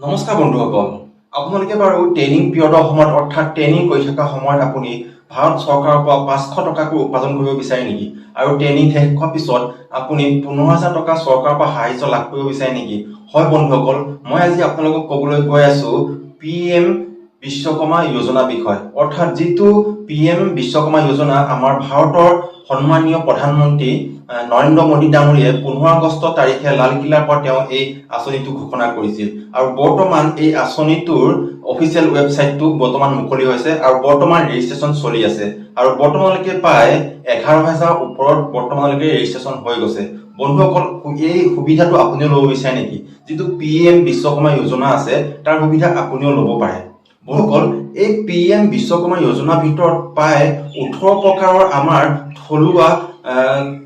নমস্কাৰ বন্ধুসকল, আপোনালোকে বাৰু ট্ৰেইনিং পিৰিয়ডৰ সময়ত অৰ্থাৎ ট্ৰেইনিং কৰি থকা সময়ত আপুনি ভাৰত চৰকাৰৰ পৰা 500 টকাকৈ উপাৰ্জন কৰিব বিচাৰে নেকি? আৰু ট্ৰেইনিং শেষ হোৱাৰ পিছত আপুনি 15,000 টকা চৰকাৰৰ পৰা সাহায্য লাভ কৰিব বিচাৰে নেকি? হয় বন্ধুসকল, মই আজি আপোনালোকক ক'বলৈ গৈ আছো PM বিশ্বকৰ্মা যোজনা বিষয়। অৰ্থাৎ যিটো PM বিশ্বকৰ্মা যোজনা আমাৰ ভাৰতৰ সন্মানীয় প্ৰধানমন্ত্ৰী নৰেন্দ্ৰ মোদী ডাঙৰীয়াই 15 আগষ্ট তাৰিখে লালকিল্লাৰ পৰা তেওঁ এই আঁচনিটো ঘোষণা কৰিছিল। আৰু বৰ্তমান এই আঁচনিটোৰ অফিচিয়েল ৱেবছাইটটো বৰ্তমান মুকলি হৈছে আৰু বৰ্তমান ৰেজিষ্ট্ৰেশ্যন চলি আছে। আৰু বৰ্তমানলৈকে প্ৰায় 11,000 ওপৰত বৰ্তমানলৈকে ৰেজিষ্ট্ৰেশ্যন হৈ গৈছে। বন্ধুসকল, এই সুবিধাটো আপুনিও ল'ব বিচাৰে নেকি? যিটো PM বিশ্বকৰ্মা যোজনা আছে তাৰ সুবিধা আপুনিও ল'ব পাৰে। বন্ধুসকল, এই PM বিশ্বকৰ্মা যোজনাৰ ভিতৰত প্ৰায় 18 প্ৰকাৰৰ আমাৰ থলুৱা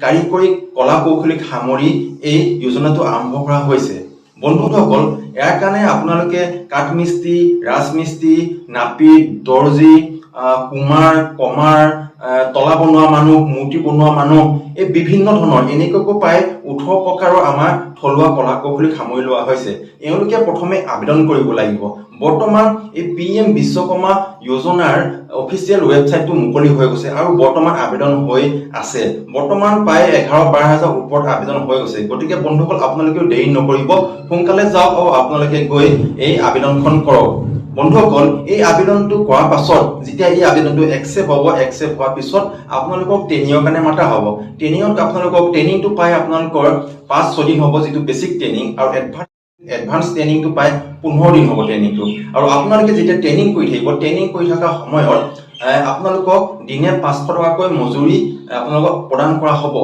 কাৰিকৰী কলা কৌশলীক সামৰি এই যোজনাটো আৰম্ভ কৰা হৈছে। বন্ধুসকল, ইয়াৰ কাৰণে আপোনালোকে কাঠমিস্ত্ৰী, ৰাজমিস্ত্ৰী, নাপিত, দৰ্জী, কুমাৰ, কমাৰ, তলা বনোৱা মানুহ, মূৰ্তি বনোৱা মানুহ, এই বিভিন্ন ধৰণৰ এনেকুৱাকৈ প্ৰায় 18 প্ৰকাৰৰ আমাৰ থলুৱা কলা কৌশলীক সামৰি লোৱা হৈছে। এওঁলোকে প্ৰথমে আবেদন কৰিব লাগিব। বৰ্তমান এই PM বিশ্বকৰ্মা যোজনাৰ অফিচিয়েল ৱেবছাইটটো মুকলি হৈ গৈছে আৰু বৰ্তমান আবেদন হৈ আছে। বৰ্তমান প্ৰায় 11-12,000 ওপৰত আবেদন হৈ গৈছে। গতিকে বন্ধুসকল, আপোনালোকেও দেৰি নকৰিব, সোনকালে যাওক আৰু আপোনালোকে গৈ এই আবেদনখন কৰক। বন্ধুসকল, এই আবেদনটো কৰাৰ পাছত যেতিয়া এই আবেদনটো একচেপ্ট হ'ব, একচেপ্ট হোৱাৰ পিছত আপোনালোকক ট্ৰেইনিঙৰ কাৰণে মাতা হ'ব। ট্ৰেইনিঙত আপোনালোকক ট্ৰেইনিংটো পাই আপোনালোকৰ 5-6 দিন হ'ব, যিটো বেছিক ট্ৰেইনিং, আৰু এডভান্স ট্ৰেইনিংটো প্ৰায় 15 দিন হ'ব ট্ৰেইনিংটো। আৰু আপোনালোকে যেতিয়া ট্ৰেইনিং কৰি থাকিব, ট্ৰেইনিং কৰি থকা সময়ত আপোনালোকক দিনে 500 টকাকৈ মজুৰি আপোনালোকক প্ৰদান কৰা হ'ব।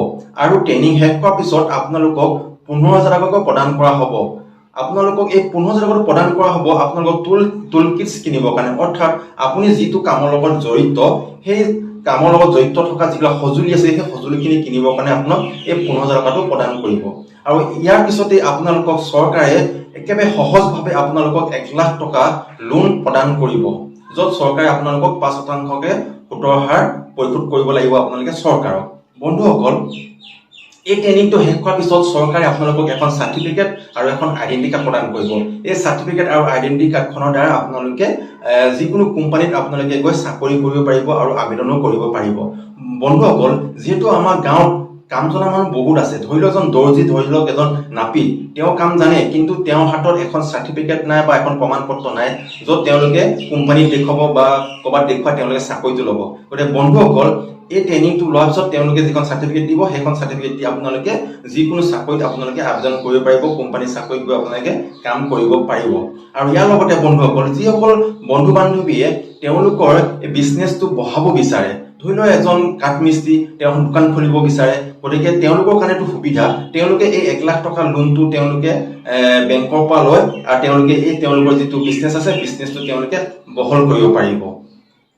আৰু ট্ৰেইনিং শেষ হোৱাৰ পিছত আপোনালোকক 15,000 টকাকৈ প্ৰদান কৰা হ'ব। আপোনালোকক এই 15,000 টকা প্ৰদান কৰা হ'ব আপোনালোকক টুল কিটছ কিনিবৰ কাৰণে। অৰ্থাৎ আপুনি যিটো কামৰ লগত জড়িত, সেই কামৰ লগত জড়িত থকা যিবিলাক সঁজুলি আছে, সেই সঁজুলিখিনি কিনিবৰ কাৰণে আপোনাক এই 15,000 টকাটো প্ৰদান কৰিব। আৰু ইয়াৰ পিছতে আপোনালোকক চৰকাৰে একেবাৰে সহজভাৱে আপোনালোকক 1 লাখ টকা লোন প্ৰদান কৰিব, য'ত চৰকাৰে আপোনালোকক 5% সুতৰ হাৰ পৰিশোধ কৰিব লাগিব আপোনালোকে চৰকাৰক। বন্ধুসকল, এই ট্ৰেইনিংটো শেষ হোৱাৰ পিছত চৰকাৰে আপোনালোকক এখন চাৰ্টিফিকেট আৰু এখন আইডেন্টি কাৰ্ড প্ৰদান কৰিব। এই চাৰ্টিফিকেট আৰু আইডেন্টি কাৰ্ডখনৰ দ্বাৰা আপোনালোকে যিকোনো কোম্পানীত আপোনালোকে গৈ চাকৰি কৰিব পাৰিব আৰু আবেদনো কৰিব পাৰিব। বন্ধুসকল, যিহেতু আমাৰ গাঁৱত কাম জনা মানুহ বহুত আছে, ধৰি লওক এজন দৰ্জী, ধৰি লওক এজন নাপিত, তেওঁ কাম জানে, কিন্তু তেওঁৰ হাতত এখন চাৰ্টিফিকেট নাই বা এখন প্ৰমাণ পত্ৰ নাই, য'ত তেওঁলোকে কোম্পানীত দেখুৱাব বা ক'ৰবাত দেখুৱাই তেওঁলোকে চাকৰিটো ল'ব। গতিকে বন্ধুসকল, এই ট্ৰেইনিংটো লোৱাৰ পিছত তেওঁলোকে যিখন চাৰ্টিফিকেট দিব, সেইখন চাৰ্টিফিকেট দি আপোনালোকে যিকোনো চাকৰিত আপোনালোকে আবেদন কৰিব পাৰিব, কোম্পানীৰ চাকৰিত গৈ আপোনালোকে কাম কৰিব পাৰিব। আৰু ইয়াৰ লগতে বন্ধুসকল, যিসকল বন্ধু বান্ধৱীয়ে তেওঁলোকৰ এই বিজনেছটো বঢ়াব বিচাৰে, ধৰি লওক এজন কাঠমিস্ত্ৰী, তেওঁ দোকান খুলিব বিচাৰে, গতিকে তেওঁলোকৰ কাৰণেতো সুবিধা, তেওঁলোকে এই 1 লাখ টকা লোনটো তেওঁলোকে বেংকৰ পৰা লয় আৰু তেওঁলোকে এই তেওঁলোকৰ যিটো বিজনেছ আছে, বিজনেছটো তেওঁলোকে বহল কৰিব পাৰিব।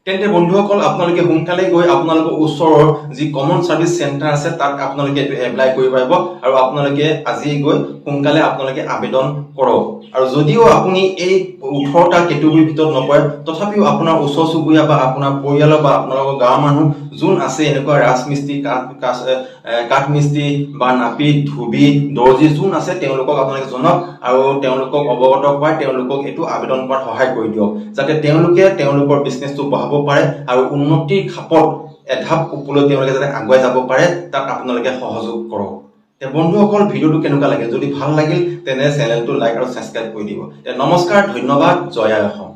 তেন্তে বন্ধুসকল, আপোনালোকে সোনকালে গৈ আপোনালোকৰ ওচৰৰ যি কমন চাৰ্ভিচ চেণ্টাৰ আছে তাত আপোনালোকে এইটো এপ্লাই কৰিব পাৰিব। আৰু আপোনালোকে আজি গৈ সোনকালে আপোনালোকে আবেদন কৰক। আৰু যদিও আপুনি এই 18টা কেটেগৰীৰ ভিতৰত নপৰে, তথাপিও আপোনাৰ ওচৰ চুবুৰীয়া বা আপোনাৰ পৰিয়ালৰ বা আপোনালোকৰ গাঁৱৰ মানুহ যোন আছে, এনেকুৱা ৰাজমিস্ত্ৰী, কাঠমিস্ত্ৰী বা নাপিত, ধুবি, দৰ্জী যোন আছে, তেওঁলোকক আপোনালোকে জনাওক আৰু তেওঁলোকক অৱগত কৰাই তেওঁলোকক এইটো আবেদন কৰাত সহায় কৰি দিয়ক, যাতে তেওঁলোকে তেওঁলোকৰ বিজনেছটো বঢ়াব পাৰে আৰু উন্নতিৰ খাপত এধাপ ওপৰলৈ তেওঁলোকে যাতে আগুৱাই যাব পাৰে, তাক আপোনালোকে সহযোগ কৰক। বন্ধুসকল, ভিডিঅ'টো কেনেকুৱা লাগিল? যদি ভাল লাগিল তেনে চেনেলটো লাইক আৰু ছাবস্ক্ৰাইব কৰি দিব। নমস্কাৰ, ধন্যবাদ, জয় আই অসম।